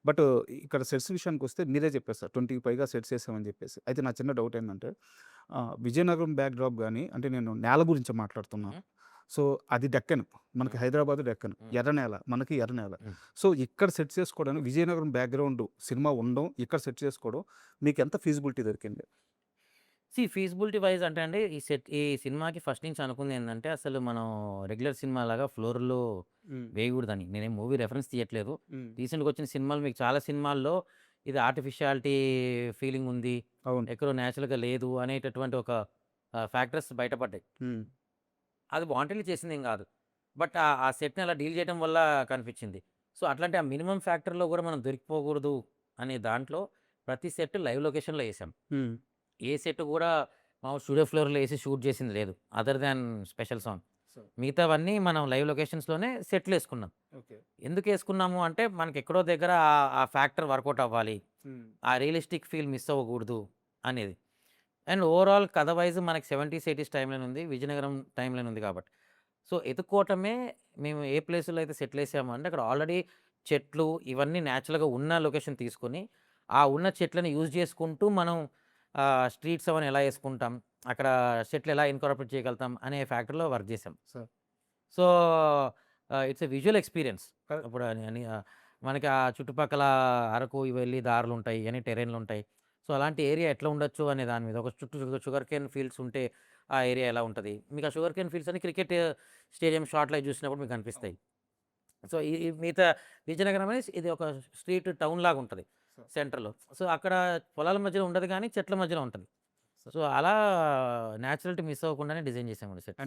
But ఇక్కడ sets విషయానికొస్తే మీరే చెప్పేసారు. 20కి పైగా సెట్స్ ఏసామని జెప్పేసి. అయితే నా చిన్న డౌట్ ఏందంటే విజయనగరం బ్యాక్‌డ్రాప్ గాని అంటే నేను నేల గురించి మాట్లాడుతున్నా. హుహు. సో, అది డెక్కన్. మనకి హ్మ్. హైదరాబాద్ డెక్కన్. హ్మ్. ఎర్ర నేల. మనకి ఎర్ర నేల. హ్మ్. సో, ఇక్కడ సెట్ చేసుకోవడానికి విజయనగరం బ్యాక్‌గ్రౌండ్ సినిమా ఉండడం, ఇక్కడ సెట్ చేసుకోవడం మీకెంత ఫీజిబిలిటీ దొరికింది? ఫీజిబిలిటీ వైస్ అంటే అండి, ఈ సినిమాకి ఫస్ట్ నుంచి అనుకుందేందంటే, అసలు మనం రెగ్యులర్ సినిమాలాగా ఫ్లోర్‌లో హ్మ్. వేయగూడదని. నేనేం మూవీ రెఫరెన్స్ తీయట్లేదు. హ్మ్. రీసెంట్‌గా వచ్చిన సినిమాలు మీకు చాలా సినిమాల్లో ఇది ఆర్టిఫిషియాలిటీ ఫీలింగ్ ఉంది. అవును. ఎక్కడో నేచురల్‌గా లేదు అనేటటువంటి ఒక ఫ్యాక్టర్స్ బయటపడ్డాయి. హ్మ్. అది వాంటెడ్‌లీ చేసిందేం గాదు. బట్ ఆ సెట్‌ని అలా డీల్ చేయడం వల్ల కనిపిచ్చింది. సో, అట్లాంటి ఆ మినిమమ్ ఫ్యాక్టర్‌లో గూడా మనం దొరికిపోకూడదు అనే దాంట్లో ప్రతి సెట్ లైవ్ లొకేషన్‌లో ఏసాం. హ్మ్. ఏ సెట్ గూడా మాములు స్టూడియో ఫ్లోర్‌లో ఏసి షూట్ చేసింది లేదు. Other than special song. So మిగతావన్నీ మనం లైవ్ లొకేషన్స్‌లోనే సెట్‌లేసుకున్నాం. ఓకే. ఎందుకేసుకున్నాము అంటే, మనకెక్కడో దగ్గర ఆ ఫ్యాక్టర్ వర్కౌట్ అవ్వాలి. హ్మ్. ఆ రియలిస్టిక్ ఫీల్ మిస్ అవ్వకూడదు అనేది. అండ్ ఓవరాల్ కథ వైస్ మనకి 70స్, 80స్ టైమ్‌లైన్ ఉంది. విజయనగరం టైమ్‌లైన్ ఉంది కాబట్టి. సో, ఎతుక్కోవటమే మేము ఏ ప్లేస్‌లో అయితే సెటిలేసామో అంటే అక్కడ ఆల్రెడీ చెట్లు ఇవన్నీ నేచురల్‌గా ఉన్న లొకేషన్ తీసుకొని, ఆ ఉన్న చెట్లని యూజ్ చేసుకుంటూ మనం స్ట్రీట్స్ అవన్నీ ఎలా యేసుకుంటాం, అక్కడ చెట్లు ఎలా ఇన్కార్పొరేట్ చేయగలుగుతాం అనే ఫ్యాక్టర్‌లో వర్క్ చేసాం. So so, it's a visual experience. కరె ఇప్పుడు మనకి ఆ చుట్టుపక్కల అరకు వెళ్ళి దారులుంటాయి. ఇయన్నీ టెర్రైన్‌లుంటాయి. సో, అలాంటి ఏరియా ఎట్లా ఉండొచ్చు అనే దాని మీద ఒక చుట్టూ షుగర్ కేన్ ఫీల్డ్స్ ఉంటే ఆ ఏరియా ఎలా ఉంటది? మీకు ఆ షుగర్ కేన్ ఫీల్డ్స్ అన్ని క్రికెట్ స్టేడియం షాట్‌లయి చూసినప్పుడు మీకు కనిపిస్తాయి. అవును. సో, ఈ మిగతా విజయనగరం అనేది ఇది ఒక స్ట్రీట్ టౌన్ లాగా ఉంటది సో సెంటర్‌లో. సో, అక్కడ పొలాల మధ్యలో ఉండదు గానీ చెట్ల మధ్యలో ఉంటది. సో సో, అలా నేచురాలిటీ మిస్ అవ్వకుండానే డిజైన్ చేసామండి అండ్ సెట్స్.